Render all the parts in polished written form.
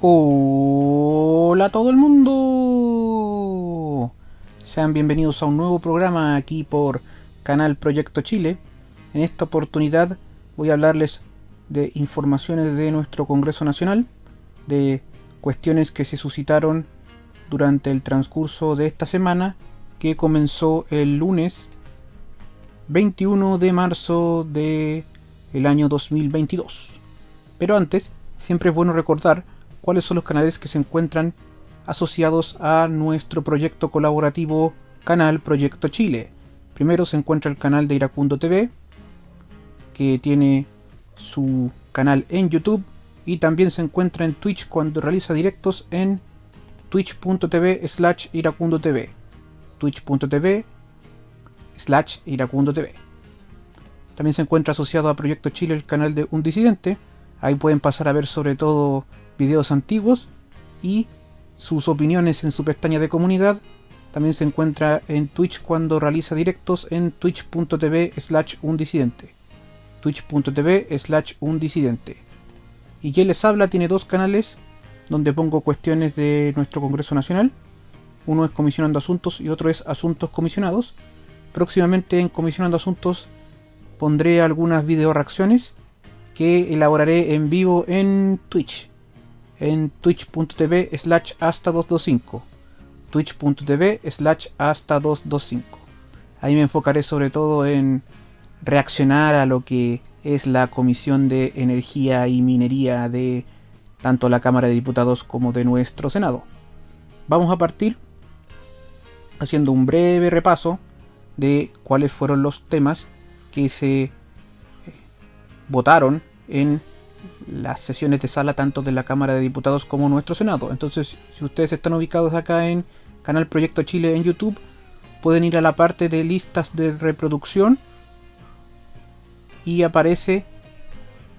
Hola a todo el mundo. Sean bienvenidos a un nuevo programa aquí por Canal Proyecto Chile. En esta oportunidad voy a hablarles de informaciones de nuestro Congreso Nacional, de cuestiones que se suscitaron durante el transcurso de esta semana, que comenzó el lunes 21 de marzo del año 2022. Pero antes, siempre es bueno recordar cuáles son los canales que se encuentran asociados a nuestro proyecto colaborativo Canal Proyecto Chile. Primero se encuentra el canal de Iracundo TV, que tiene su canal en YouTube, y también se encuentra en Twitch cuando realiza directos en twitch.tv/iracundotv, twitch.tv/iracundotv. También se encuentra asociado a Proyecto Chile el canal de Un Disidente. Ahí pueden pasar a ver sobre todo videos antiguos y sus opiniones en su pestaña de comunidad. También se encuentra en Twitch cuando realiza directos en twitch.tv/undisidente, twitch.tv/undisidente. Y quien les habla tiene dos canales donde pongo cuestiones de nuestro Congreso Nacional. Uno es Comisionando Asuntos y otro es Asuntos Comisionados. Próximamente en Comisionando Asuntos pondré algunas video reacciones que elaboraré en vivo en Twitch, en twitch.tv/hasta225, twitch.tv/hasta225. Ahí me enfocaré sobre todo en reaccionar a lo que es la Comisión de Energía y Minería de tanto la Cámara de Diputados como de nuestro Senado. Vamos a partir haciendo un breve repaso de cuáles fueron los temas que se votaron en las sesiones de sala tanto de la Cámara de Diputados como nuestro Senado. Entonces, si ustedes están ubicados acá en Canal Proyecto Chile en YouTube, pueden ir a la parte de listas de reproducción y aparece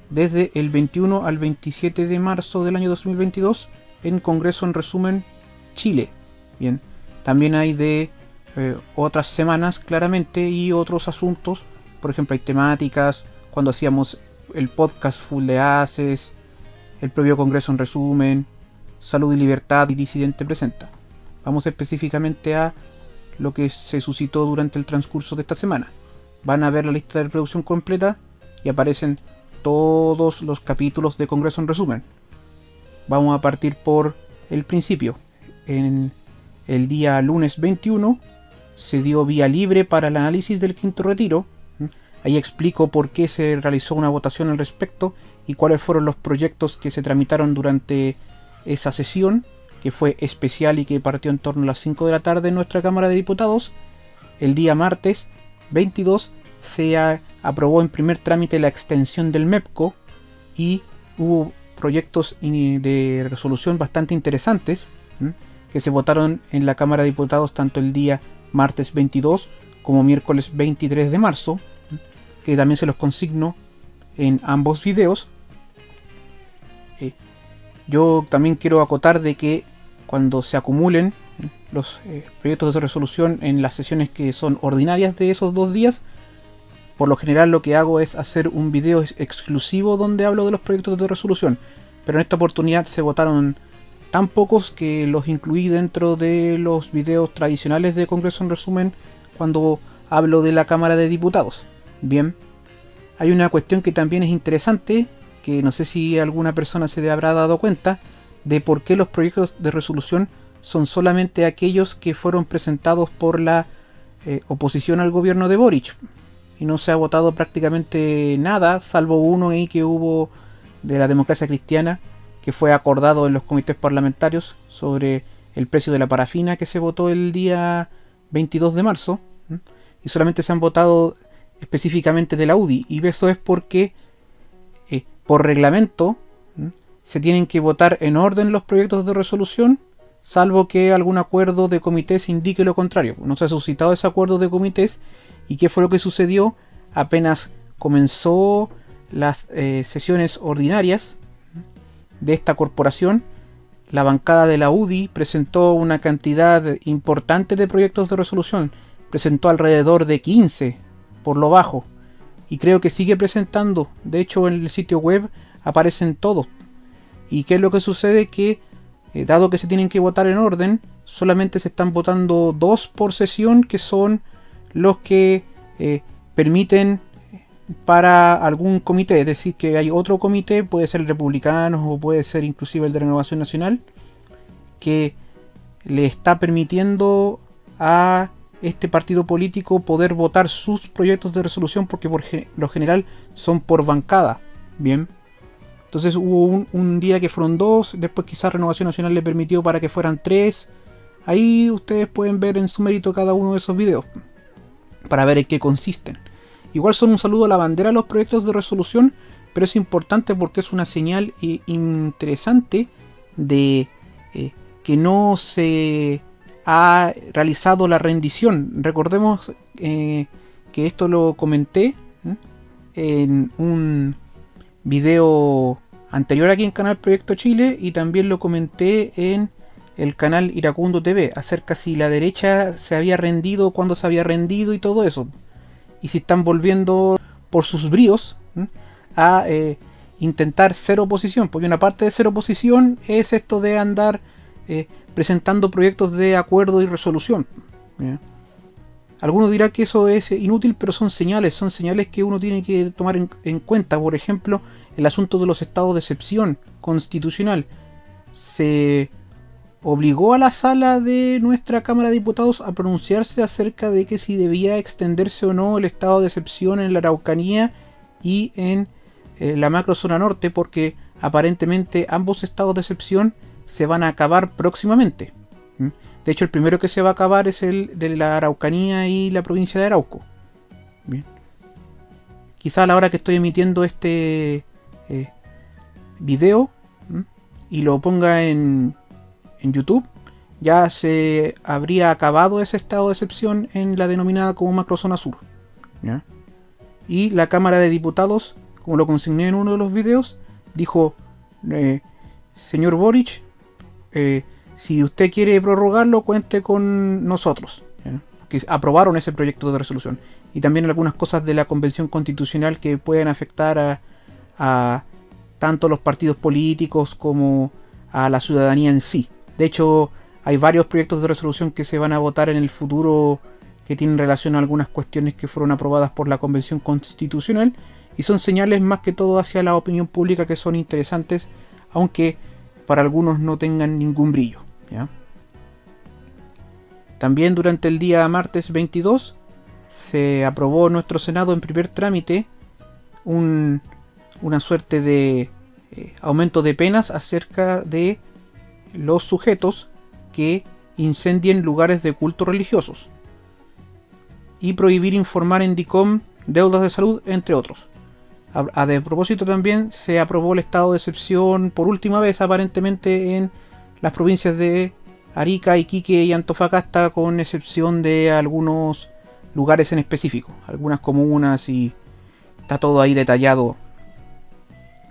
desde el 21 al 27 de marzo del año 2022 en Congreso en Resumen Chile. Bien, también hay de otras semanas claramente y otros asuntos. Por ejemplo, hay temáticas cuando hacíamos el podcast Full de Haces, el propio Congreso en Resumen, Salud y Libertad y Disidente Presenta. Vamos específicamente a lo que se suscitó durante el transcurso de esta semana. Van a ver la lista de reproducción completa y aparecen todos los capítulos de Congreso en Resumen. Vamos a partir por el principio. En el día lunes 21 se dio vía libre para el análisis del quinto retiro. Ahí explico por qué se realizó una votación al respecto y cuáles fueron los proyectos que se tramitaron durante esa sesión, que fue especial y que partió en torno a las 5 de la tarde en nuestra Cámara de Diputados. El día martes 22 se aprobó en primer trámite la extensión del MEPCO y hubo proyectos de resolución bastante interesantes que se votaron en la Cámara de Diputados tanto el día martes 22 como miércoles 23 de marzo, que también se los consigno en ambos videos. Yo también quiero acotar de que cuando se acumulen los proyectos de resolución en las sesiones que son ordinarias de esos 2 días, por lo general lo que hago es hacer un video exclusivo donde hablo de los proyectos de resolución, pero en esta oportunidad se votaron tan pocos que los incluí dentro de los videos tradicionales de Congreso en Resumen cuando hablo de la Cámara de Diputados. Bien, hay una cuestión que también es interesante, que no sé si alguna persona se habrá dado cuenta de por qué los proyectos de resolución son solamente aquellos que fueron presentados por la oposición al gobierno de Boric. Y no se ha votado prácticamente nada, salvo uno ahí que hubo de la Democracia Cristiana, que fue acordado en los comités parlamentarios sobre el precio de la parafina, que se votó el día 22 de marzo. Y solamente se han votado específicamente de la UDI, y eso es porque por reglamento se tienen que votar en orden los proyectos de resolución, salvo que algún acuerdo de comités indique lo contrario. No se ha suscitado ese acuerdo de comités. ¿Y qué fue lo que sucedió? Apenas comenzó las sesiones ordinarias de esta corporación, la bancada de la UDI presentó una cantidad importante de proyectos de resolución. Presentó alrededor de 15 por lo bajo, y creo que sigue presentando. De hecho, en el sitio web aparecen todos. ¿Y qué es lo que sucede? Que dado que se tienen que votar en orden, solamente se están votando 2 por sesión, que son los que permiten para algún comité. Es decir, que hay otro comité, puede ser el republicano o puede ser inclusive el de Renovación Nacional, que le está permitiendo a este partido político poder votar sus proyectos de resolución, porque por lo general son por bancada. Bien. Entonces hubo un día que fueron 2, después quizás Renovación Nacional le permitió para que fueran 3. Ahí ustedes pueden ver en su mérito cada uno de esos videos para ver en qué consisten. Igual son un saludo a la bandera los proyectos de resolución, pero es importante porque es una señal interesante de que no se ha realizado la rendición. Recordemos que esto lo comenté en un video anterior aquí en Canal Proyecto Chile, y también lo comenté en el canal Iracundo TV acerca si la derecha se había rendido, cuándo se había rendido y todo eso, y si están volviendo por sus bríos a intentar ser oposición, porque una parte de ser oposición es esto de andar presentando proyectos de acuerdo y resolución. Algunos dirán que eso es inútil, pero son señales que uno tiene que tomar en cuenta. Por ejemplo, el asunto de los estados de excepción constitucional. Se obligó a la sala de nuestra Cámara de Diputados a pronunciarse acerca de que si debía extenderse o no el estado de excepción en la Araucanía y en la macrozona norte, porque aparentemente ambos estados de excepción se van a acabar próximamente. De hecho, el primero que se va a acabar es el de la Araucanía y la provincia de Arauco. Bien. Quizá a la hora que estoy emitiendo este video y lo ponga en YouTube, ya se habría acabado ese estado de excepción en la denominada como macrozona sur. ¿Ya? Y la Cámara de Diputados, como lo consigné en uno de los videos, dijo: señor Boric, si usted quiere prorrogarlo, cuente con nosotros. ¿Ya? Porque aprobaron ese proyecto de resolución. Y también algunas cosas de la Convención Constitucional que pueden afectar a tanto los partidos políticos como a la ciudadanía en sí. De hecho, hay varios proyectos de resolución que se van a votar en el futuro que tienen relación a algunas cuestiones que fueron aprobadas por la Convención Constitucional, y son señales más que todo hacia la opinión pública que son interesantes, aunque para algunos no tengan ningún brillo. ¿Ya? También durante el día martes 22 se aprobó en nuestro Senado en primer trámite una suerte de aumento de penas acerca de los sujetos que incendien lugares de culto religiosos, y prohibir informar en DICOM deudas de salud, entre otros. De propósito, también se aprobó el estado de excepción por última vez aparentemente en las provincias de Arica, Iquique y Antofagasta, con excepción de algunos lugares en específico, algunas comunas, y está todo ahí detallado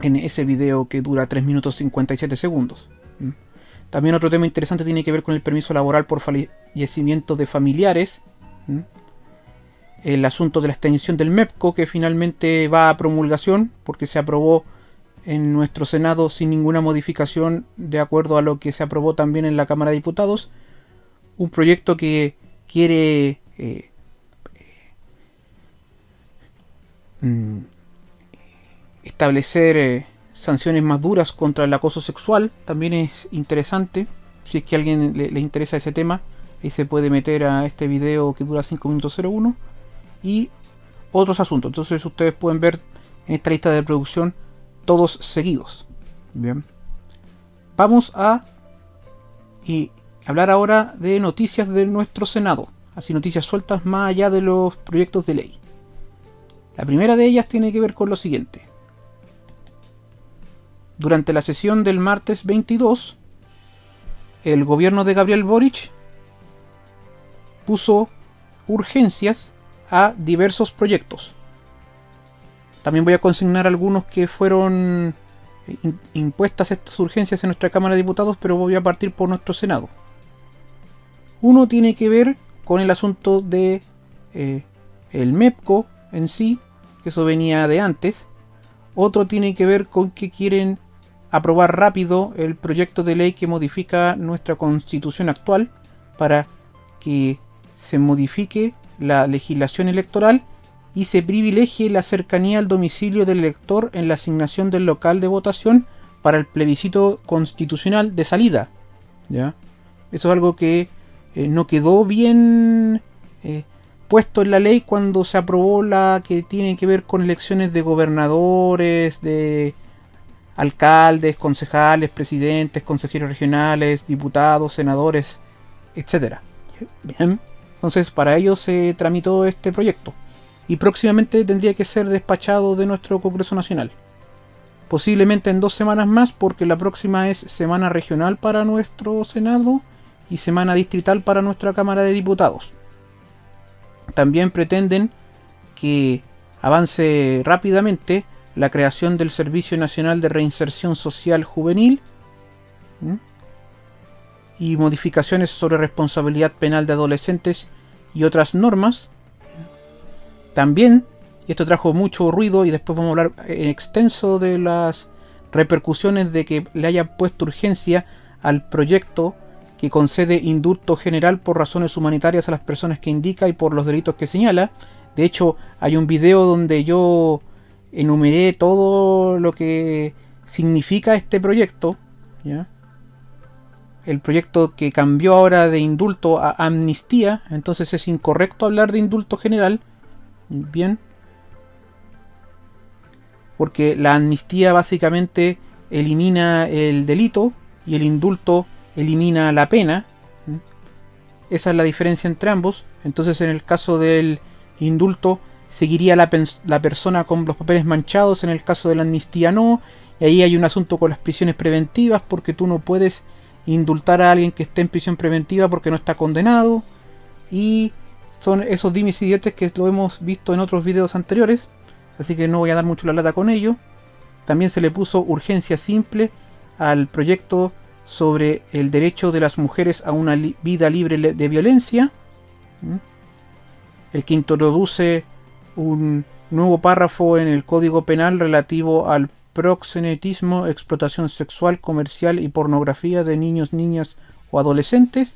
en ese video que dura 3 minutos 57 segundos. También otro tema interesante tiene que ver con el permiso laboral por fallecimiento de familiares. El asunto de la extensión del MEPCO, que finalmente va a promulgación porque se aprobó en nuestro Senado sin ninguna modificación, de acuerdo a lo que se aprobó también en la Cámara de Diputados. Un proyecto que quiere establecer sanciones más duras contra el acoso sexual. También es interesante. Si es que a alguien le interesa ese tema, ahí se puede meter a este video que dura 5 minutos 01 y otros asuntos. Entonces ustedes pueden ver en esta lista de producción todos seguidos. Bien, vamos a hablar ahora de noticias de nuestro Senado, así noticias sueltas más allá de los proyectos de ley. La primera de ellas tiene que ver con lo siguiente. Durante la sesión del martes 22, el gobierno de Gabriel Boric puso urgencias a diversos proyectos. También voy a consignar algunos que fueron impuestas estas urgencias en nuestra Cámara de Diputados, pero voy a partir por nuestro Senado. Uno tiene que ver con el asunto de el MEPCO en sí, que eso venía de antes. Otro tiene que ver con que quieren aprobar rápido el proyecto de ley que modifica nuestra constitución actual para que se modifique la legislación electoral y se privilegie la cercanía al domicilio del elector en la asignación del local de votación para el plebiscito constitucional de salida. ¿Ya? Eso es algo que no quedó bien puesto en la ley cuando se aprobó la que tiene que ver con elecciones de gobernadores, de alcaldes, concejales, presidentes, consejeros regionales, diputados, senadores, etcétera. Bien. Entonces para ello se tramitó este proyecto y próximamente tendría que ser despachado de nuestro Congreso Nacional. Posiblemente en 2 semanas más, porque la próxima es semana regional para nuestro Senado y semana distrital para nuestra Cámara de Diputados. También pretenden que avance rápidamente la creación del Servicio Nacional de Reinserción Social Juvenil y modificaciones sobre responsabilidad penal de adolescentes y otras normas. También, y esto trajo mucho ruido y después vamos a hablar en extenso de las repercusiones de que le haya puesto urgencia al proyecto que concede indulto general por razones humanitarias a las personas que indica y por los delitos que señala. De hecho, hay un video donde yo enumeré todo lo que significa este proyecto, ¿ya? El proyecto que cambió ahora de indulto a amnistía, entonces es incorrecto hablar de indulto general, bien, porque la amnistía básicamente elimina el delito y el indulto elimina la pena. Esa es la diferencia entre ambos. Entonces en el caso del indulto seguiría la persona con los papeles manchados, en el caso de la amnistía no, y ahí hay un asunto con las prisiones preventivas, porque tú no puedes indultar a alguien que esté en prisión preventiva porque no está condenado, y son esos dimes y diretes que lo hemos visto en otros videos anteriores, así que no voy a dar mucho la lata con ello. También se le puso urgencia simple al proyecto sobre el derecho de las mujeres a una vida libre de violencia, el que introduce un nuevo párrafo en el Código Penal relativo al proxenetismo, explotación sexual, comercial y pornografía de niños, niñas o adolescentes,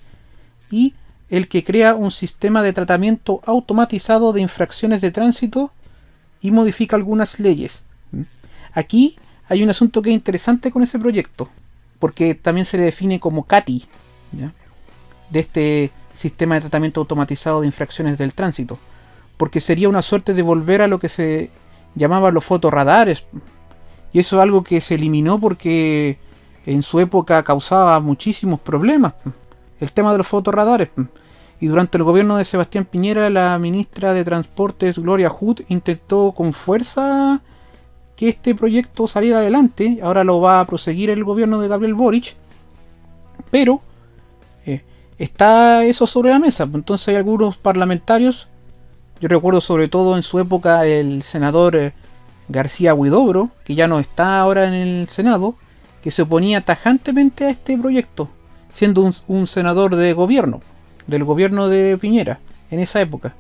y el que crea un sistema de tratamiento automatizado de infracciones de tránsito y modifica algunas leyes. Aquí hay un asunto que es interesante con ese proyecto, porque también se le define como CATI, ¿ya?, de este sistema de tratamiento automatizado de infracciones del tránsito, porque sería una suerte de volver a lo que se llamaba los fotorradares, y eso es algo que se eliminó porque en su época causaba muchísimos problemas, el tema de los fotorradares. Y durante el gobierno de Sebastián Piñera, la ministra de Transportes, Gloria Hood, intentó con fuerza que este proyecto saliera adelante. Ahora lo va a proseguir el gobierno de Gabriel Boric, pero está eso sobre la mesa. Entonces hay algunos parlamentarios, yo recuerdo sobre todo en su época el senador García Huidobro, que ya no está ahora en el Senado, que se oponía tajantemente a este proyecto, siendo un senador de gobierno, del gobierno de Piñera, en esa época.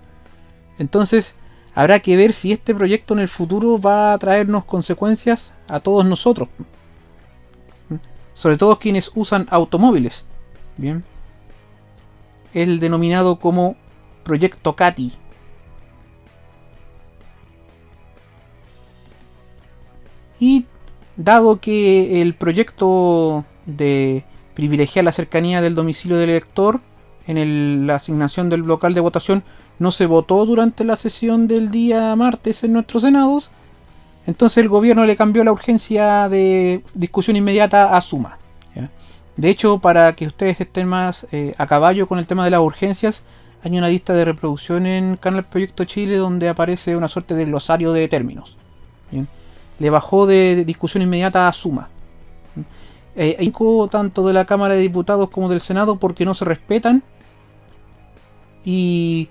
Entonces, habrá que ver si este proyecto en el futuro va a traernos consecuencias a todos nosotros, sobre todo quienes usan automóviles. Bien, el denominado como Proyecto CATI. Y dado que el proyecto de privilegiar la cercanía del domicilio del elector en la asignación del local de votación no se votó durante la sesión del día martes en nuestros senados, entonces el gobierno le cambió la urgencia de discusión inmediata a suma, ¿ya? De hecho, para que ustedes estén más a caballo con el tema de las urgencias, hay una lista de reproducción en Canal Proyecto Chile donde aparece una suerte de glosario de términos. ¿Bien? Le bajó de discusión inmediata a suma. Tanto de la Cámara de Diputados como del Senado porque no se respetan, y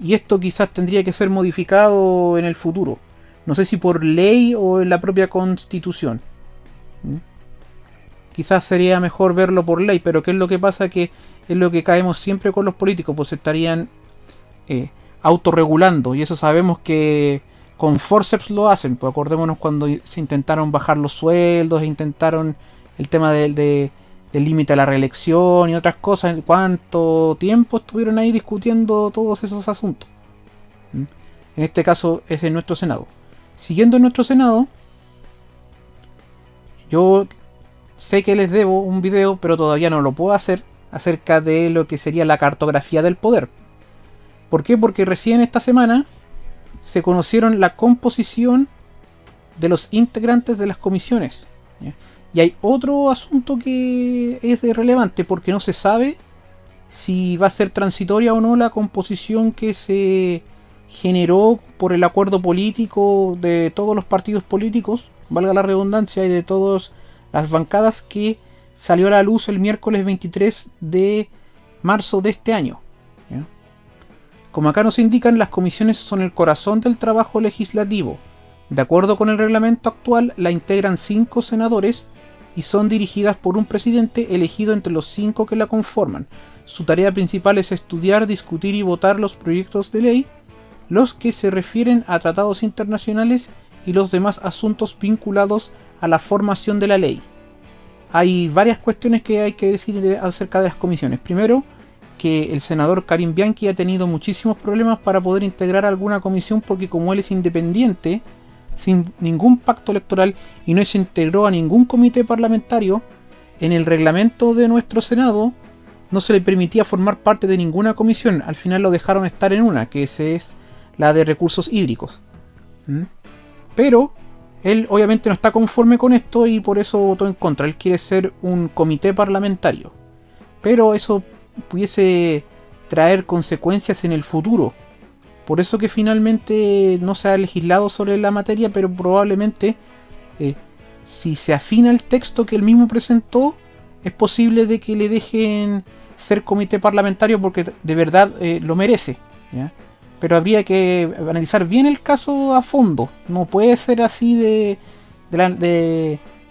esto quizás tendría que ser modificado en el futuro. No sé si por ley o en la propia Constitución. Quizás sería mejor verlo por ley, pero ¿qué es lo que pasa? Que es lo que caemos siempre con los políticos, pues se estarían autorregulando, y eso sabemos que con forceps lo hacen. Pues acordémonos cuando se intentaron bajar los sueldos, intentaron el tema del límite a la reelección y otras cosas. ¿Cuánto tiempo estuvieron ahí discutiendo todos esos asuntos? En este caso es en nuestro Senado. Siguiendo en nuestro Senado, yo sé que les debo un video, pero todavía no lo puedo hacer, acerca de lo que sería la cartografía del poder. ¿Por qué? Porque recién esta semana se conocieron la composición de los integrantes de las comisiones, ¿ya? Y hay otro asunto que es relevante, porque no se sabe si va a ser transitoria o no la composición que se generó por el acuerdo político de todos los partidos políticos, valga la redundancia, y de todas las bancadas, que salió a la luz el miércoles 23 de marzo de este año, ¿ya? Como acá nos indican, las comisiones son el corazón del trabajo legislativo. De acuerdo con el reglamento actual, la integran 5 senadores y son dirigidas por un presidente elegido entre los 5 que la conforman. Su tarea principal es estudiar, discutir y votar los proyectos de ley, los que se refieren a tratados internacionales y los demás asuntos vinculados a la formación de la ley. Hay varias cuestiones que hay que decir acerca de las comisiones. Primero, que el senador Karim Bianchi ha tenido muchísimos problemas para poder integrar alguna comisión, porque como él es independiente, sin ningún pacto electoral, y no se integró a ningún comité parlamentario, en el reglamento de nuestro Senado no se le permitía formar parte de ninguna comisión. Al final lo dejaron estar en una, que es la de recursos hídricos. Pero él obviamente no está conforme con esto y por eso votó en contra. Él quiere ser un comité parlamentario, pero eso pudiese traer consecuencias en el futuro. Por eso que finalmente no se ha legislado sobre la materia, pero probablemente si se afina el texto que él mismo presentó, es posible de que le dejen ser comité parlamentario, porque de verdad lo merece, ¿ya? Pero habría que analizar bien el caso a fondo. No puede ser así de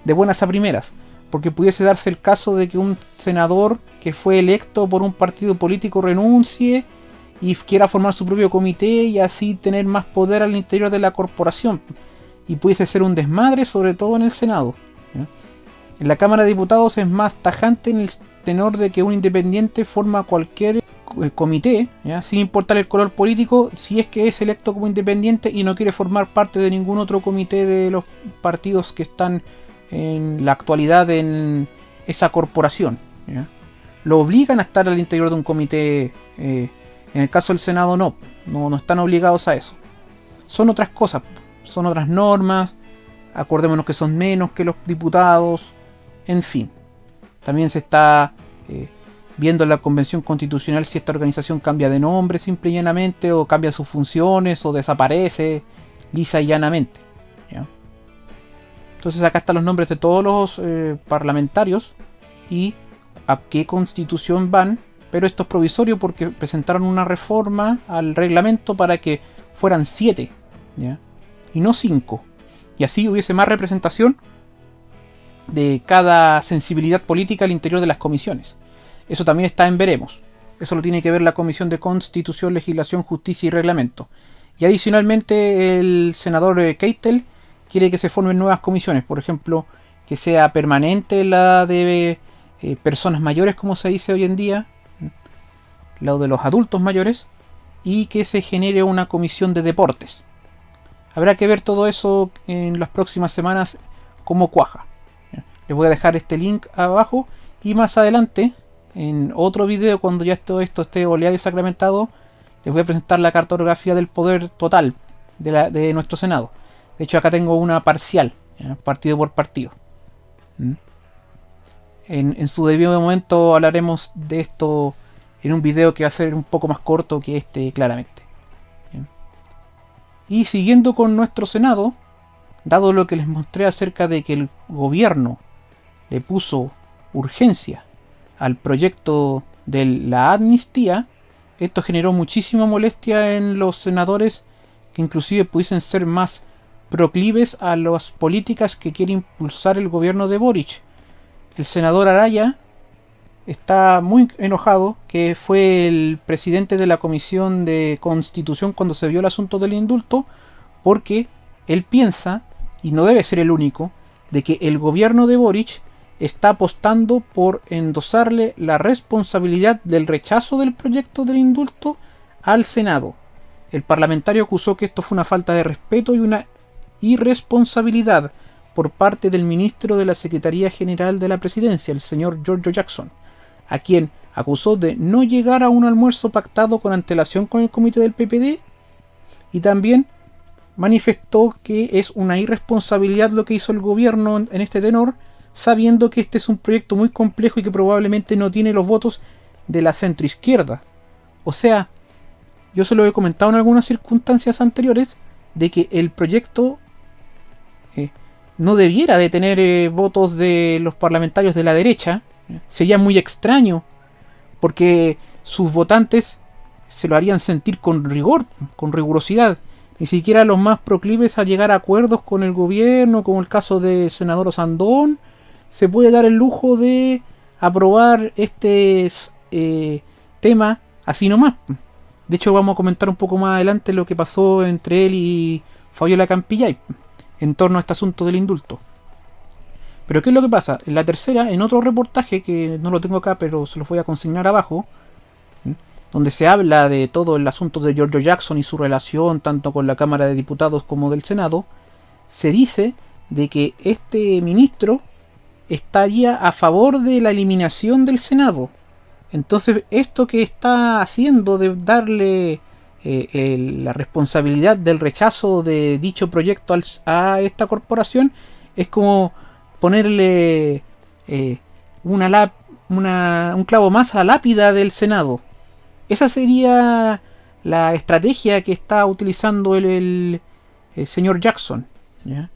buenas a primeras, porque pudiese darse el caso de que un senador que fue electo por un partido político renuncie y quiera formar su propio comité y así tener más poder al interior de la corporación, y pudiese ser un desmadre, sobre todo en el Senado, ¿ya? En la Cámara de Diputados es más tajante en el tenor de que un independiente forma cualquier comité, ¿ya? Sin importar el color político, si es que es electo como independiente y no quiere formar parte de ningún otro comité de los partidos que están en la actualidad en esa corporación, ¿ya? Lo obligan a estar al interior de un comité. En el caso del Senado no están obligados a eso. Son otras cosas, son otras normas. Acordémonos que son menos que los diputados. En fin, también se está viendo en la Convención Constitucional si esta organización cambia de nombre simple y llanamente, o cambia sus funciones, o desaparece lisa y llanamente, ¿ya? Entonces acá están los nombres de todos los parlamentarios y a qué constitución van, pero esto es provisorio porque presentaron una reforma al reglamento para que fueran 7, ¿ya? Y no 5, y así hubiese más representación de cada sensibilidad política al interior de las comisiones. Eso también está en veremos. Eso lo tiene que ver la Comisión de Constitución, Legislación, Justicia y Reglamento. Y adicionalmente el senador Keitel quiere que se formen nuevas comisiones. Por ejemplo, que sea permanente la de personas mayores, como se dice hoy en día, la de los adultos mayores, y que se genere una comisión de deportes. Habrá que ver todo eso en las próximas semanas cómo cuaja. Les voy a dejar este link abajo, y más adelante, en otro video, cuando ya todo esto esté oleado y sacramentado, les voy a presentar la cartografía del poder total de nuestro Senado. De hecho, acá tengo una parcial, ¿ya? Partido por partido. En su debido momento hablaremos de esto en un video que va a ser un poco más corto que este, claramente. ¿Bien? Y siguiendo con nuestro Senado, dado lo que les mostré acerca de que el gobierno le puso urgencia al proyecto de la amnistía, esto generó muchísima molestia en los senadores, que inclusive pudiesen ser más proclives a las políticas que quiere impulsar el gobierno de Boric. El senador Araya está muy enojado, que fue el presidente de la Comisión de Constitución cuando se vio el asunto del indulto, porque él piensa, y no debe ser el único, de que el gobierno de Boric está apostando por endosarle la responsabilidad del rechazo del proyecto del indulto al Senado. El parlamentario acusó que esto fue una falta de respeto y una irresponsabilidad por parte del ministro de la Secretaría General de la Presidencia, el señor Giorgio Jackson, a quien acusó de no llegar a un almuerzo pactado con antelación con el comité del PPD, y también manifestó que es una irresponsabilidad lo que hizo el gobierno en este tenor, sabiendo que este es un proyecto muy complejo y que probablemente no tiene los votos de la centroizquierda. O sea, yo se lo he comentado en algunas circunstancias anteriores, de que el proyecto no debiera de tener votos de los parlamentarios de la derecha. Sería muy extraño, porque sus votantes se lo harían sentir con rigor, con rigurosidad. Ni siquiera los más proclives a llegar a acuerdos con el gobierno, como el caso de senador Osandón, se puede dar el lujo de aprobar este tema así nomás. De hecho, vamos a comentar un poco más adelante lo que pasó entre él y Fabiola Campillay en torno a este asunto del indulto. Pero ¿qué es lo que pasa? En la tercera, en otro reportaje, que no lo tengo acá, pero se los voy a consignar abajo, donde se habla de todo el asunto de Giorgio Jackson y su relación tanto con la Cámara de Diputados como del Senado, se dice de que este ministro estaría a favor de la eliminación del Senado. Entonces, esto que está haciendo de darle la responsabilidad del rechazo de dicho proyecto a esta corporación es como ponerle un clavo más a la lápida del Senado. Esa sería la estrategia que está utilizando el señor Jackson, ¿ya?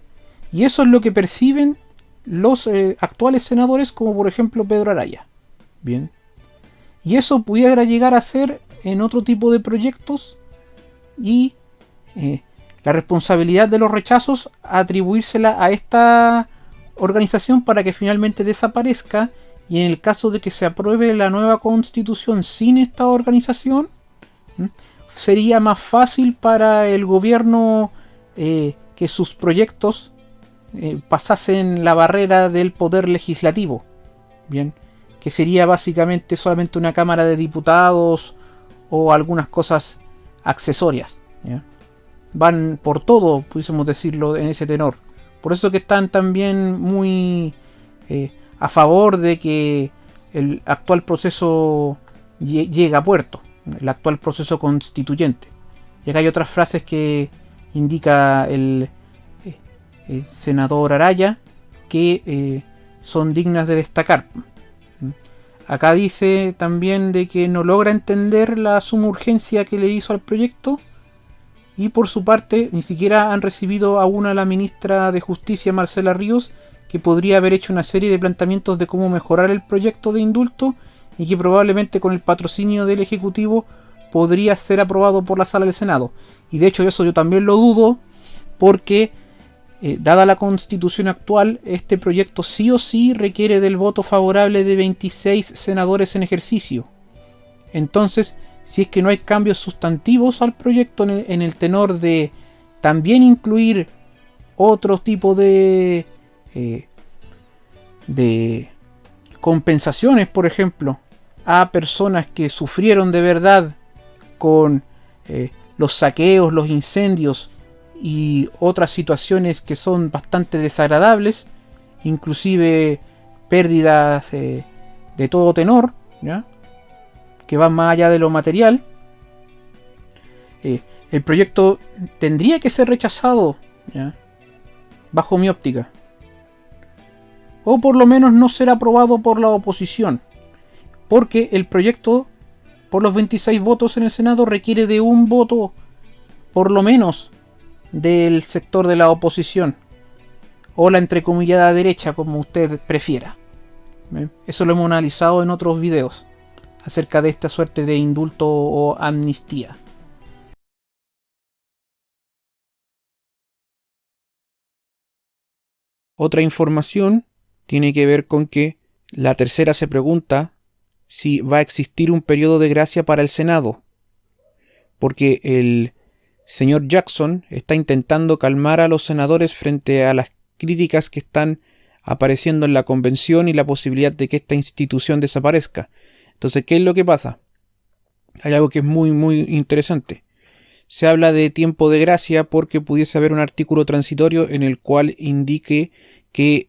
Y eso es lo que perciben los actuales senadores, como por ejemplo Pedro Araya. Bien. Y eso pudiera llegar a ser en otro tipo de proyectos, y la responsabilidad de los rechazos atribuírsela a esta organización para que finalmente desaparezca, y en el caso de que se apruebe la nueva constitución sin esta organización, sería más fácil para el gobierno que sus proyectos pasasen la barrera del poder legislativo. Bien, que sería básicamente solamente una cámara de diputados o algunas cosas accesorias, ¿ya? Van por todo, pudiésemos decirlo en ese tenor. Por eso que están también muy a favor de que el actual proceso llegue a puerto, el actual proceso constituyente. Y acá hay otras frases que indica el senador Araya que son dignas de destacar. Acá dice también de que no logra entender la suma urgencia que le hizo al proyecto, y por su parte ni siquiera han recibido aún a la ministra de Justicia, Marcela Ríos, que podría haber hecho una serie de planteamientos de cómo mejorar el proyecto de indulto, y que probablemente con el patrocinio del Ejecutivo podría ser aprobado por la Sala del Senado. Y de hecho eso yo también lo dudo, porque dada la constitución actual, este proyecto sí o sí requiere del voto favorable de 26 senadores en ejercicio. Entonces, si es que no hay cambios sustantivos al proyecto en el tenor de también incluir otro tipo de compensaciones, por ejemplo, a personas que sufrieron de verdad con los saqueos, los incendios y otras situaciones que son bastante desagradables, inclusive pérdidas de todo tenor, ¿ya?, que van más allá de lo material, el proyecto tendría que ser rechazado, ¿ya?, bajo mi óptica, o por lo menos no ser aprobado por la oposición, porque el proyecto, por los 26 votos en el Senado, requiere de un voto por lo menos del sector de la oposición, o la entrecomillada derecha, como usted prefiera. Eso lo hemos analizado en otros videos acerca de esta suerte de indulto o amnistía. Otra información tiene que ver con que la tercera se pregunta si va a existir un periodo de gracia para el Senado, porque el señor Jackson está intentando calmar a los senadores frente a las críticas que están apareciendo en la convención y la posibilidad de que esta institución desaparezca. Entonces, ¿qué es lo que pasa? Hay algo que es muy, muy interesante. Se habla de tiempo de gracia porque pudiese haber un artículo transitorio en el cual indique que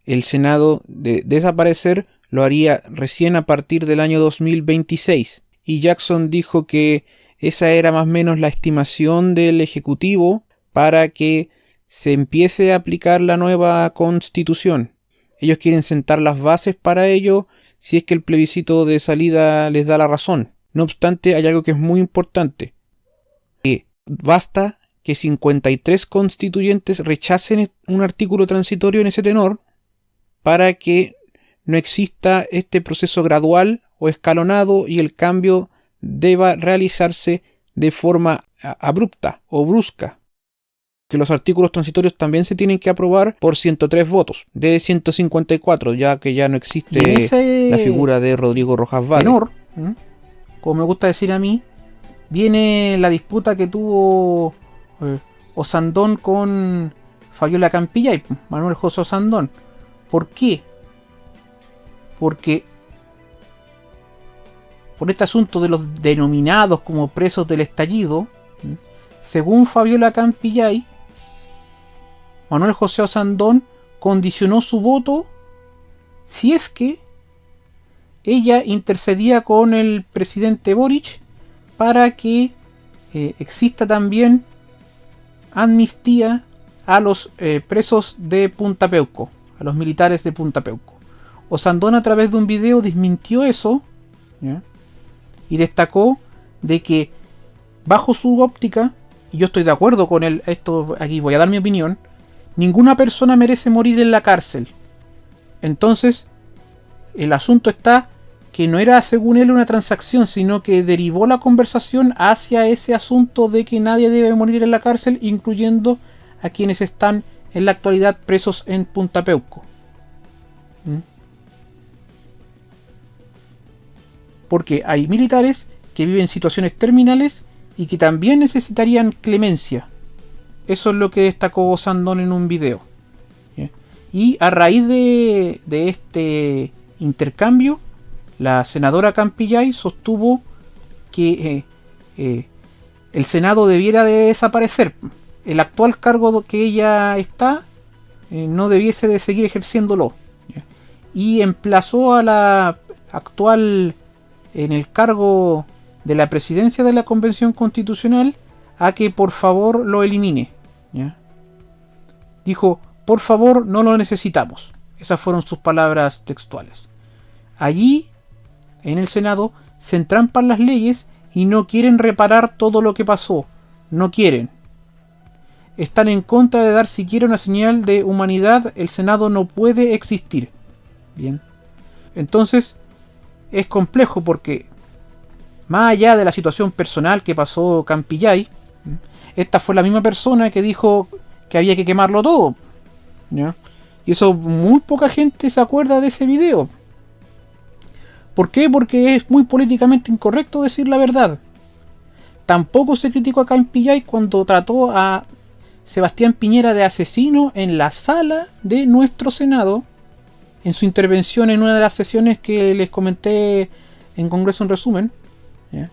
el Senado de desaparecer lo haría recién a partir del año 2026. Y Jackson dijo que esa era más o menos la estimación del Ejecutivo para que se empiece a aplicar la nueva Constitución. Ellos quieren sentar las bases para ello si es que el plebiscito de salida les da la razón. No obstante, hay algo que es muy importante. Que basta que 53 constituyentes rechacen un artículo transitorio en ese tenor para que no exista este proceso gradual o escalonado y el cambio deba realizarse de forma abrupta o brusca. Que los artículos transitorios también se tienen que aprobar por 103 votos de 154, ya que ya no existe la figura de Rodrigo Rojas Vade. Tenor, como me gusta decir a mí, viene la disputa que tuvo Osandón con Fabiola Campillay, Manuel José Osandón. ¿Por qué? Porque por este asunto de los denominados como presos del estallido, según Fabiola Campillay, Manuel José Osandón condicionó su voto si es que ella intercedía con el presidente Boric para que exista también amnistía a los presos de Punta Peuco, a los militares de Punta Peuco. Osandón a través de un video desmintió eso, ¿ya? Y destacó de que bajo su óptica, y yo estoy de acuerdo con él, esto aquí voy a dar mi opinión, ninguna persona merece morir en la cárcel. Entonces, el asunto está que no era según él una transacción, sino que derivó la conversación hacia ese asunto de que nadie debe morir en la cárcel, incluyendo a quienes están en la actualidad presos en Punta Peuco. Porque hay militares que viven situaciones terminales y que también necesitarían clemencia. Eso es lo que destacó Osandón en un video. ¿Sí? Y a raíz de este intercambio, la senadora Campillay sostuvo que el Senado debiera de desaparecer. El actual cargo que ella está no debiese de seguir ejerciéndolo. ¿Sí? Y emplazó a la actual en el cargo de la presidencia de la Convención Constitucional a que por favor lo elimine. ¿Ya? Dijo, por favor, no lo necesitamos. Esas fueron sus palabras textuales. Allí, en el Senado, se entrampan las leyes y no quieren reparar todo lo que pasó. No quieren. Están en contra de dar siquiera una señal de humanidad. El Senado no puede existir. Bien. Entonces, es complejo porque, más allá de la situación personal que pasó Campillay, esta fue la misma persona que dijo que había que quemarlo todo, ¿ya? Y eso muy poca gente se acuerda de ese video. ¿Por qué? Porque es muy políticamente incorrecto decir la verdad. Tampoco se criticó a Campillay cuando trató a Sebastián Piñera de asesino en la sala de nuestro Senado, en su intervención en una de las sesiones que les comenté en Congreso en Resumen, ¿ya?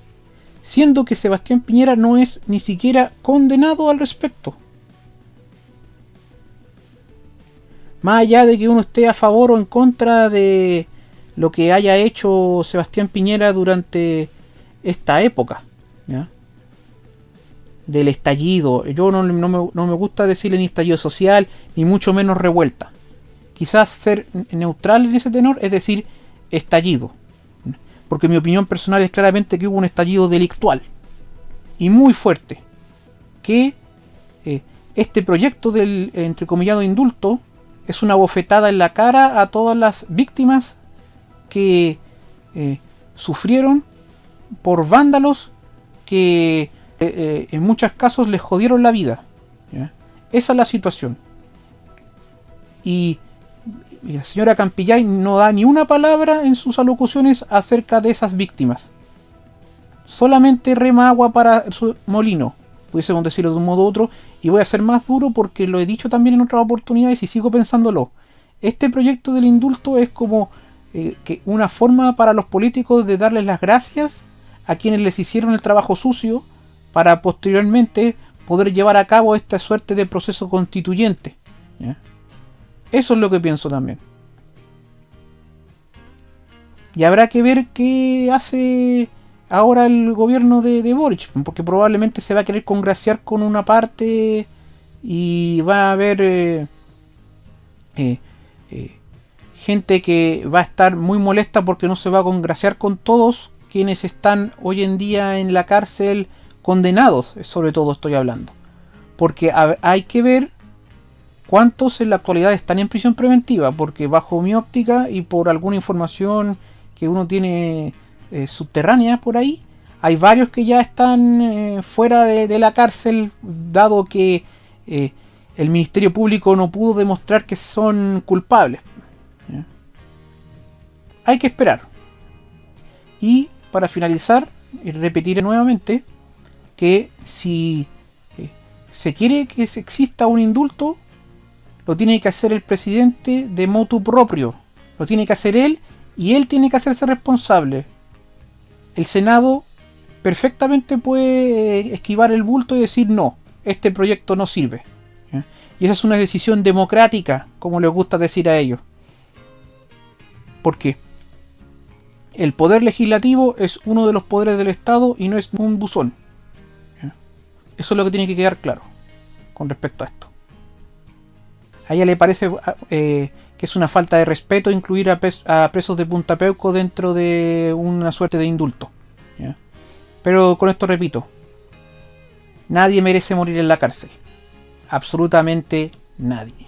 Siendo que Sebastián Piñera no es ni siquiera condenado al respecto. Más allá de que uno esté a favor o en contra de lo que haya hecho Sebastián Piñera durante esta época, ¿ya? Del estallido. Yo no me gusta decirle ni estallido social, ni mucho menos revuelta. Quizás ser neutral en ese tenor, es decir, estallido. Porque mi opinión personal es claramente que hubo un estallido delictual. Y muy fuerte. Que este proyecto del entrecomillado indulto es una bofetada en la cara a todas las víctimas que sufrieron por vándalos que en muchos casos les jodieron la vida. ¿Ya? Esa es la situación. Y la señora Campillay no da ni una palabra en sus alocuciones acerca de esas víctimas. Solamente rema agua para su molino. pudiésemos decirlo de un modo u otro, y voy a ser más duro porque lo he dicho también en otras oportunidades y sigo pensándolo. Este proyecto del indulto es como que una forma para los políticos de darles las gracias a quienes les hicieron el trabajo sucio para posteriormente poder llevar a cabo esta suerte de proceso constituyente. ¿Ya? Eso es lo que pienso también. Y habrá que ver qué hace ahora el gobierno de Boric, porque probablemente se va a querer congraciar con una parte y va a haber gente que va a estar muy molesta porque no se va a congraciar con todos quienes están hoy en día en la cárcel condenados, sobre todo estoy hablando. Porque hay que ver cuántos en la actualidad están en prisión preventiva, porque bajo mi óptica y por alguna información que uno tiene subterránea por ahí, hay varios que ya están fuera de la cárcel, dado que el Ministerio Público no pudo demostrar que son culpables. ¿Ya? Hay que esperar. Y para finalizar, repetiré nuevamente que si se quiere que exista un indulto, lo tiene que hacer el presidente de motu propio. Lo tiene que hacer él y él tiene que hacerse responsable. El Senado perfectamente puede esquivar el bulto y decir no, este proyecto no sirve. ¿Ya? Y esa es una decisión democrática, como les gusta decir a ellos. ¿Por qué? El poder legislativo es uno de los poderes del Estado y no es un buzón. ¿Ya? Eso es lo que tiene que quedar claro con respecto a esto. A ella le parece que es una falta de respeto incluir a presos de Punta Peuco dentro de una suerte de indulto. ¿Ya? Pero con esto repito, nadie merece morir en la cárcel. Absolutamente nadie.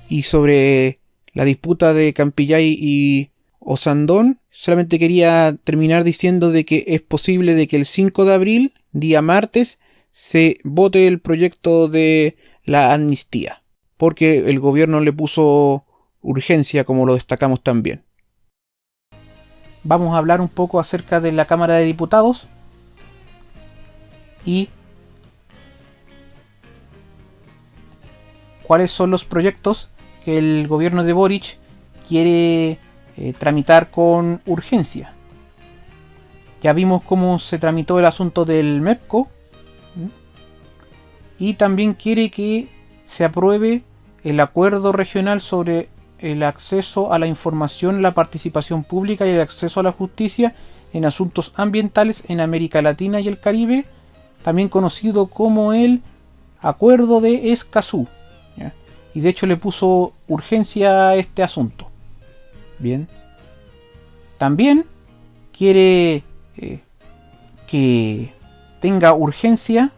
Y sobre la disputa de Campillay y Osandón, solamente quería terminar diciendo de que es posible de que el 5 de abril, día martes, se vote el proyecto de la amnistía, porque el gobierno le puso urgencia, como lo destacamos también. Vamos a hablar un poco acerca de la Cámara de Diputados y cuáles son los proyectos que el gobierno de Boric quiere tramitar con urgencia. Ya vimos cómo se tramitó el asunto del MEPCO y también quiere que se apruebe el acuerdo regional sobre el acceso a la información, la participación pública y el acceso a la justicia en asuntos ambientales en América Latina y el Caribe, también conocido como el Acuerdo de Escazú. ¿Ya? Y de hecho le puso urgencia a este asunto. Bien. También quiere que tenga urgencia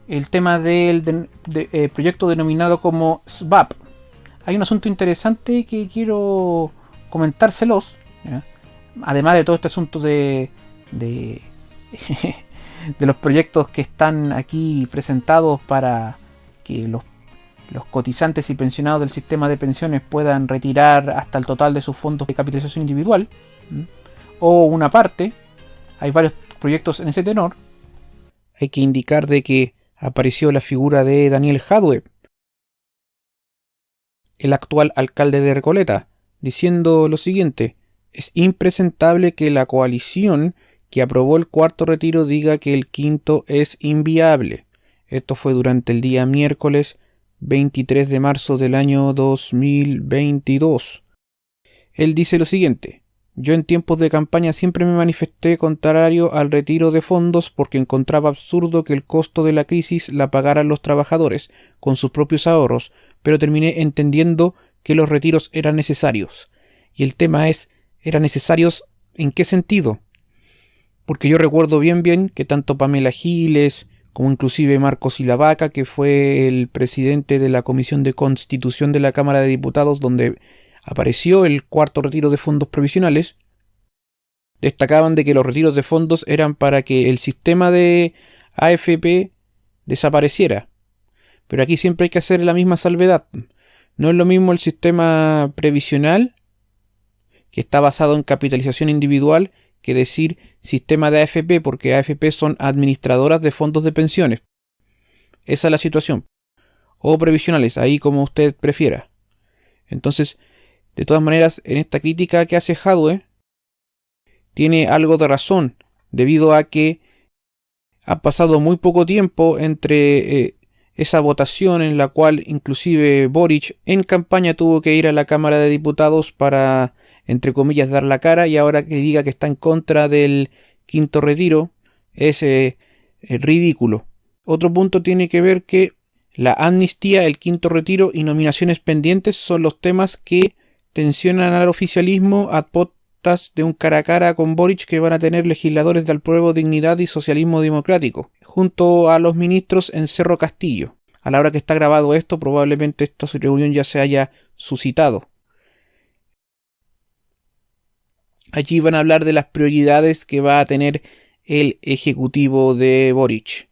el tema del proyecto denominado como SVAP. Hay un asunto interesante que quiero comentárselos, ¿ya? Además de todo este asunto de los proyectos que están aquí presentados para que los cotizantes y pensionados del sistema de pensiones puedan retirar hasta el total de sus fondos de capitalización individual, ¿m? O una parte. Hay varios proyectos en ese tenor. Hay que indicar de que apareció la figura de Daniel Jadue, el actual alcalde de Recoleta, diciendo lo siguiente: es impresentable que la coalición que aprobó el cuarto retiro diga que el quinto es inviable. Esto fue durante el día miércoles 23 de marzo del año 2022. Él dice lo siguiente: yo en tiempos de campaña siempre me manifesté contrario al retiro de fondos porque encontraba absurdo que el costo de la crisis la pagaran los trabajadores con sus propios ahorros, pero terminé entendiendo que los retiros eran necesarios. Y el tema es, ¿eran necesarios en qué sentido? Porque yo recuerdo bien que tanto Pamela Giles como inclusive Marcos Silavaca, que fue el presidente de la Comisión de Constitución de la Cámara de Diputados, donde apareció el cuarto retiro de fondos provisionales, destacaban de que los retiros de fondos eran para que el sistema de AFP desapareciera. Pero aquí siempre hay que hacer la misma salvedad. No es lo mismo el sistema previsional, que está basado en capitalización individual, que decir sistema de AFP, porque AFP son administradoras de fondos de pensiones. Esa es la situación. O previsionales, ahí como usted prefiera. Entonces, de todas maneras, en esta crítica que hace Jadwe, tiene algo de razón, debido a que ha pasado muy poco tiempo entre esa votación en la cual inclusive Boric en campaña tuvo que ir a la Cámara de Diputados para, entre comillas, dar la cara, y ahora que diga que está en contra del quinto retiro es ridículo. Otro punto tiene que ver que la amnistía, el quinto retiro y nominaciones pendientes son los temas que tensionan al oficialismo a potas de un cara a cara con Boric que van a tener legisladores de Apruebo, Dignidad y Socialismo Democrático, junto a los ministros en Cerro Castillo. A la hora que está grabado esto, probablemente esta reunión ya se haya suscitado. Allí van a hablar de las prioridades que va a tener el ejecutivo de Boric.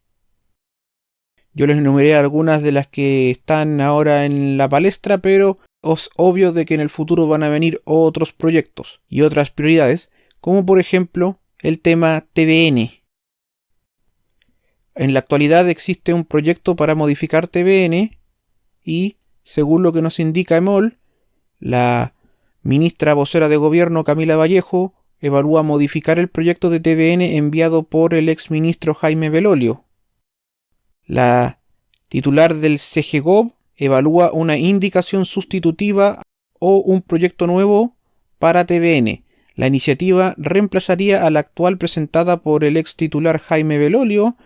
Yo les enumeré algunas de las que están ahora en la palestra, pero es obvio de que en el futuro van a venir otros proyectos y otras prioridades, como por ejemplo el tema TVN. En la actualidad existe un proyecto para modificar TVN y, según lo que nos indica EMOL, la ministra vocera de gobierno Camila Vallejo evalúa modificar el proyecto de TVN enviado por el exministro Jaime Belolio. La titular del CGGOV evalúa una indicación sustitutiva o un proyecto nuevo para TVN. La iniciativa reemplazaría a la actual presentada por el ex titular Jaime Belolio,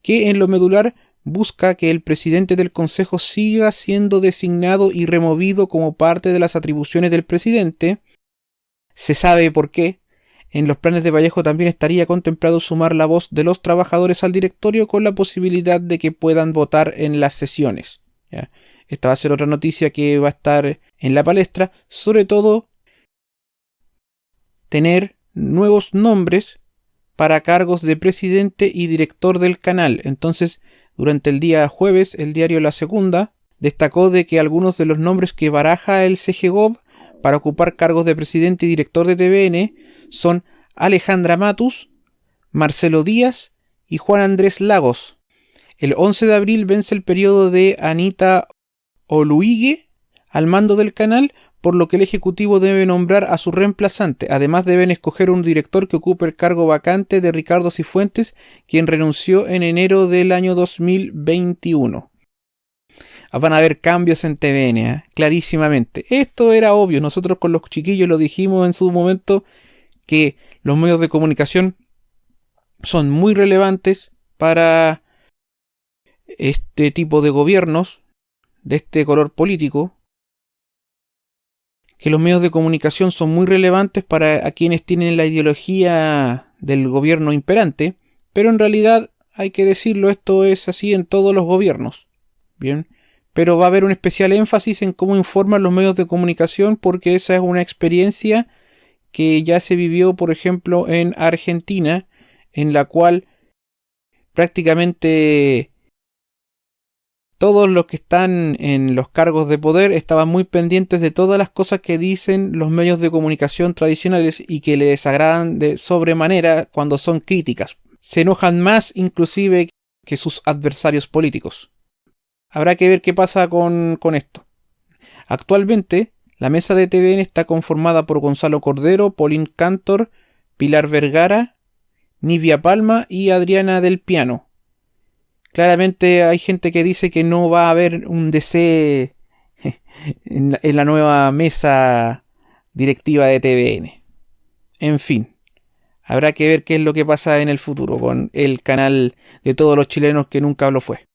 que en lo medular busca que el presidente del Consejo siga siendo designado y removido como parte de las atribuciones del presidente. Se sabe por qué. En los planes de Vallejo también estaría contemplado sumar la voz de los trabajadores al directorio con la posibilidad de que puedan votar en las sesiones. ¿Ya? Esta va a ser otra noticia que va a estar en la palestra, sobre todo tener nuevos nombres para cargos de presidente y director del canal. Entonces, durante el día jueves, el diario La Segunda destacó de que algunos de los nombres que baraja el CGGOV para ocupar cargos de presidente y director de TVN son Alejandra Matus, Marcelo Díaz y Juan Andrés Lagos. El 11 de abril vence el periodo de Anita Oluigue al mando del canal, por lo que el Ejecutivo debe nombrar a su reemplazante. Además deben escoger un director que ocupe el cargo vacante de Ricardo Cifuentes, quien renunció en enero del año 2021. Van a haber cambios en TVN, clarísimamente. Esto era obvio, nosotros con los chiquillos lo dijimos en su momento, que los medios de comunicación son muy relevantes para este tipo de gobiernos, de este color político, que los medios de comunicación son muy relevantes para quienes tienen la ideología del gobierno imperante, pero en realidad, hay que decirlo, esto es así en todos los gobiernos. Bien, pero va a haber un especial énfasis en cómo informan los medios de comunicación, porque esa es una experiencia que ya se vivió, por ejemplo, en Argentina, en la cual prácticamente todos los que están en los cargos de poder estaban muy pendientes de todas las cosas que dicen los medios de comunicación tradicionales y que les desagradan de sobremanera cuando son críticas. Se enojan más inclusive que sus adversarios políticos. Habrá que ver qué pasa con esto. Actualmente, la mesa de TVN está conformada por Gonzalo Cordero, Paulín Cantor, Pilar Vergara, Nivia Palma y Adriana del Piano. Claramente hay gente que dice que no va a haber un DC en la nueva mesa directiva de TVN. En fin, habrá que ver qué es lo que pasa en el futuro con el canal de todos los chilenos que nunca lo fue.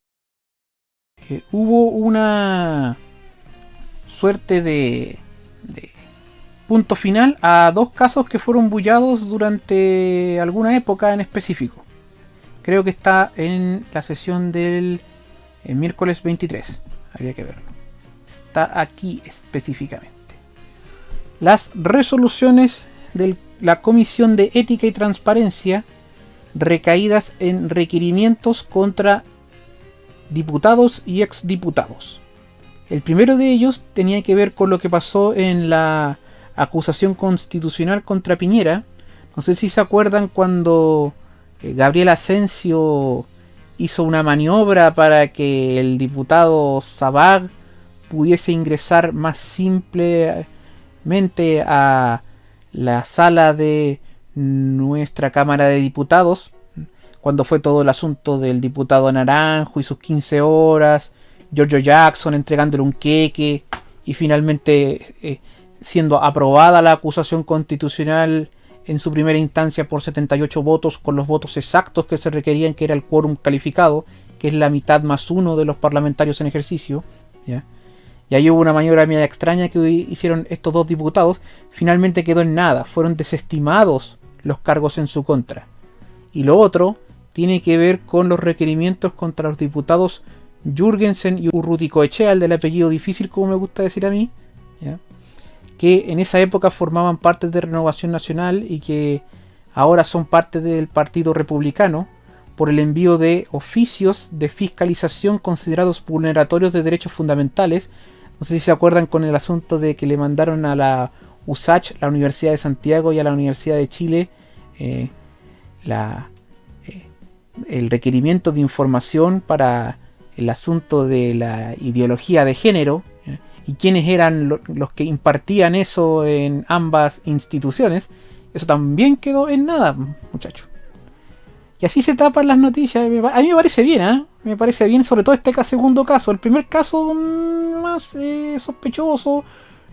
Hubo una suerte de punto final a dos casos que fueron bullados durante alguna época en específico. Creo que está en la sesión del miércoles 23. Habría que verlo. Está aquí específicamente. Las resoluciones de la Comisión de Ética y Transparencia recaídas en requerimientos contra diputados y exdiputados. El primero de ellos tenía que ver con lo que pasó en la acusación constitucional contra Piñera, No sé si se acuerdan cuando Gabriel Asensio hizo una maniobra para que el diputado Sabag pudiese ingresar más simplemente a la sala de nuestra Cámara de Diputados, cuando fue todo el asunto del diputado Naranjo y sus 15 horas, Giorgio Jackson entregándole un queque y finalmente siendo aprobada la acusación constitucional en su primera instancia por 78 votos, con los votos exactos que se requerían, que era el quórum calificado, que es la mitad más uno de los parlamentarios en ejercicio, ¿ya? Y ahí hubo una maniobra media extraña que hicieron estos dos diputados. Finalmente quedó en nada, fueron desestimados los cargos en su contra. Y lo otro tiene que ver con los requerimientos contra los diputados Jürgensen y Urruticoechea, el del apellido difícil, como me gusta decir a mí, ¿ya? Que en esa época formaban parte de Renovación Nacional y que ahora son parte del Partido Republicano, por el envío de oficios de fiscalización considerados vulneratorios de derechos fundamentales. No sé si se acuerdan con el asunto de que le mandaron a la USACH, la Universidad de Santiago, y a la Universidad de Chile el requerimiento de información para el asunto de la ideología de género, y quiénes eran los que impartían eso en ambas instituciones. Eso también quedó en nada, muchachos. Y así se tapan las noticias. A mí me parece bien, ¿eh? Me parece bien, sobre todo este segundo caso. El primer caso más sospechoso.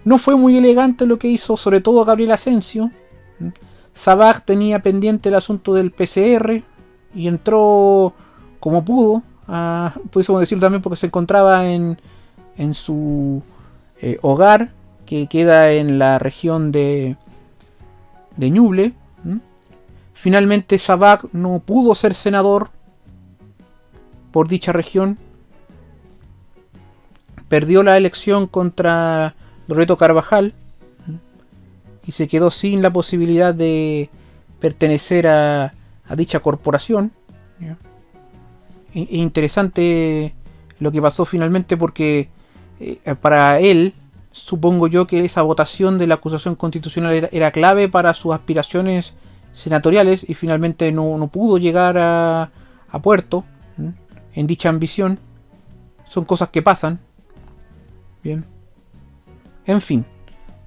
No fue muy elegante lo que hizo, sobre todo Gabriel Asensio. Sabag tenía pendiente el asunto del PCR y entró como pudo. Pudiésemos decirlo también porque se encontraba en su hogar, que queda en la región de Ñuble. Finalmente Sabag no pudo ser senador por dicha región. Perdió la elección contra Loreto Carvajal y se quedó sin la posibilidad de pertenecer a dicha corporación. Interesante lo que pasó finalmente, porque para él, supongo yo que esa votación de la acusación constitucional era clave para sus aspiraciones senatoriales, y finalmente no pudo llegar a puerto en dicha ambición. Son cosas que pasan. Bien. En fin,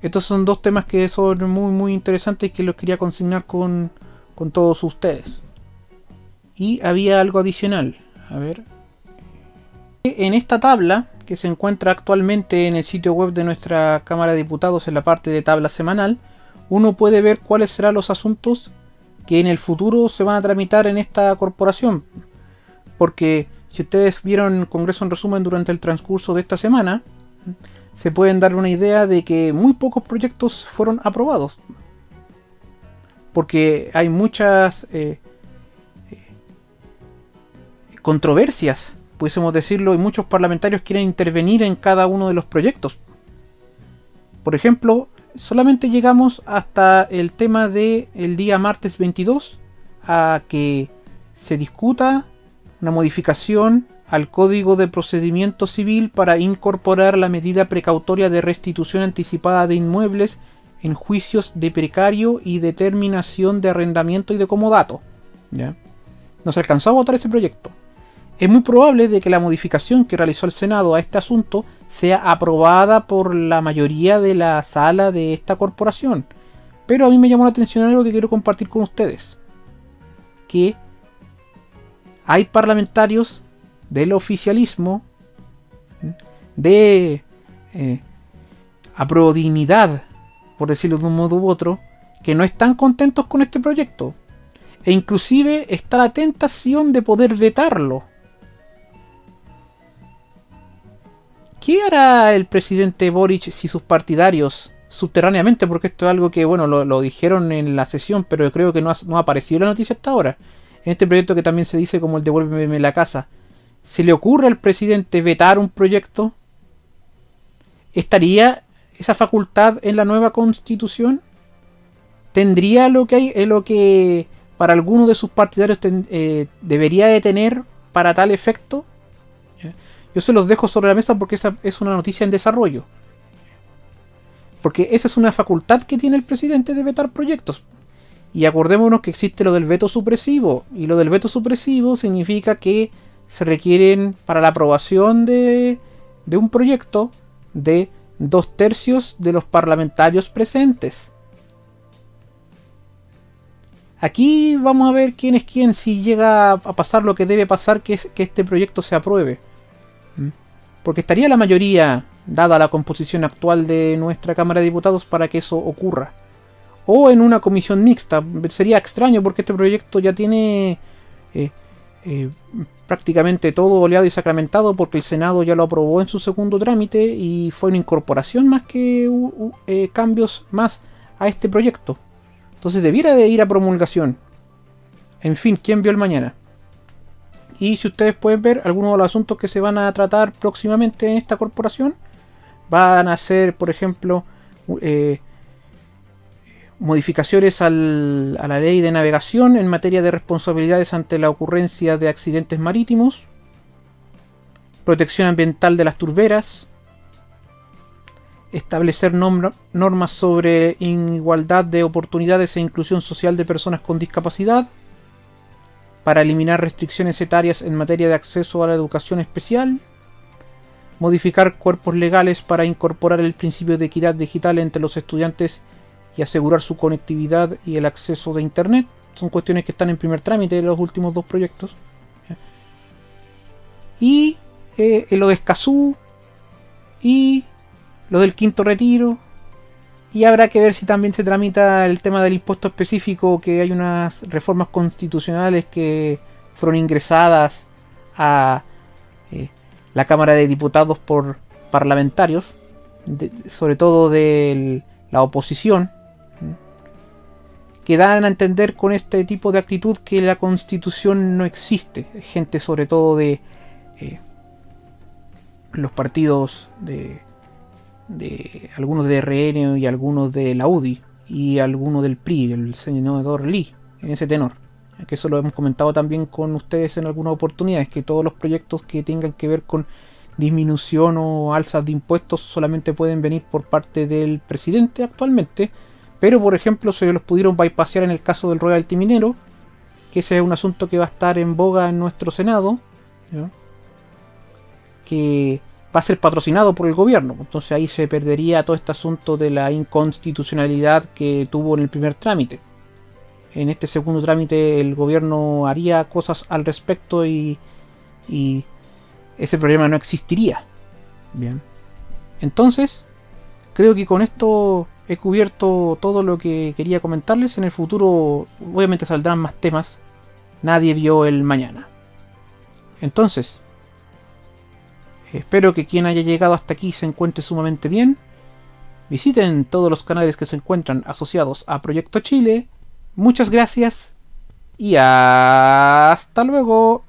estos son dos temas que son muy muy interesantes y que los quería consignar con todos ustedes. Y había algo adicional. A ver. En esta tabla, que se encuentra actualmente en el sitio web de nuestra Cámara de Diputados, en la parte de tabla semanal, uno puede ver cuáles serán los asuntos que en el futuro se van a tramitar en esta corporación. Porque si ustedes vieron el Congreso en resumen durante el transcurso de esta semana, se pueden dar una idea de que muy pocos proyectos fueron aprobados. Porque hay muchas controversias, pudiésemos decirlo, y muchos parlamentarios quieren intervenir en cada uno de los proyectos. Por ejemplo, solamente llegamos hasta el tema de el día martes 22 a que se discuta una modificación al Código de Procedimiento Civil para incorporar la medida precautoria de restitución anticipada de inmuebles en juicios de precario y determinación de arrendamiento y de comodato. ¿Ya? No se alcanzó a votar ese proyecto. Es muy probable de que la modificación que realizó el Senado a este asunto sea aprobada por la mayoría de la sala de esta corporación. Pero a mí me llamó la atención algo que quiero compartir con ustedes. Que hay parlamentarios del oficialismo, de aprodignidad, por decirlo de un modo u otro, que no están contentos con este proyecto. E inclusive está la tentación de poder vetarlo. ¿Qué hará el presidente Boric si sus partidarios, subterráneamente, porque esto es algo que, bueno, lo dijeron en la sesión, pero creo que no ha aparecido en la noticia hasta ahora, en este proyecto que también se dice como el devuélveme la casa, ¿se le ocurre al presidente vetar un proyecto? ¿Estaría esa facultad en la nueva constitución? ¿Tendría lo que para alguno de sus partidarios debería de tener para tal efecto? Yo se los dejo sobre la mesa porque esa es una noticia en desarrollo. Porque esa es una facultad que tiene el presidente de vetar proyectos. Y acordémonos que existe lo del veto supresivo. Y lo del veto supresivo significa que se requieren para la aprobación de un proyecto de 2/3 de los parlamentarios presentes. Aquí vamos a ver quién es quién si llega a pasar lo que debe pasar, que es que este proyecto se apruebe. Porque estaría la mayoría, dada la composición actual de nuestra Cámara de Diputados, para que eso ocurra. O en una comisión mixta. Sería extraño porque este proyecto ya tiene prácticamente todo oleado y sacramentado, porque el Senado ya lo aprobó en su segundo trámite y fue una incorporación más que cambios más a este proyecto. Entonces debiera de ir a promulgación. En fin, ¿quién vio el mañana? Y si ustedes pueden ver, algunos de los asuntos que se van a tratar próximamente en esta corporación van a ser, por ejemplo, modificaciones a la ley de navegación en materia de responsabilidades ante la ocurrencia de accidentes marítimos, protección ambiental de las turberas, establecer normas sobre igualdad de oportunidades e inclusión social de personas con discapacidad, para eliminar restricciones etarias en materia de acceso a la educación especial, modificar cuerpos legales para incorporar el principio de equidad digital entre los estudiantes y asegurar su conectividad y el acceso de internet. Son cuestiones que están en primer trámite de los últimos dos proyectos. Y lo de Escazú y lo del quinto retiro. Y habrá que ver si también se tramita el tema del impuesto específico, que hay unas reformas constitucionales que fueron ingresadas a la Cámara de Diputados por parlamentarios, sobre todo de la oposición, que dan a entender con este tipo de actitud que la Constitución no existe. Gente sobre todo de los partidos de algunos de RN y algunos de la UDI y algunos del PRI, el senador Lee, en ese tenor. Que eso lo hemos comentado también con ustedes en algunas oportunidades, que todos los proyectos que tengan que ver con disminución o alzas de impuestos solamente pueden venir por parte del presidente actualmente, pero por ejemplo se los pudieron bypassear en el caso del royalty minero, que ese es un asunto que va a estar en boga en nuestro Senado, ¿no? Que va a ser patrocinado por el gobierno. Entonces ahí se perdería todo este asunto de la inconstitucionalidad que tuvo en el primer trámite. En este segundo trámite el gobierno haría cosas al respecto y ese problema no existiría. Bien. Entonces, creo que con esto he cubierto todo lo que quería comentarles. En el futuro obviamente saldrán más temas. Nadie vio el mañana. Entonces, espero que quien haya llegado hasta aquí se encuentre sumamente bien. Visiten todos los canales que se encuentran asociados a Proyecto Chile. Muchas gracias y hasta luego.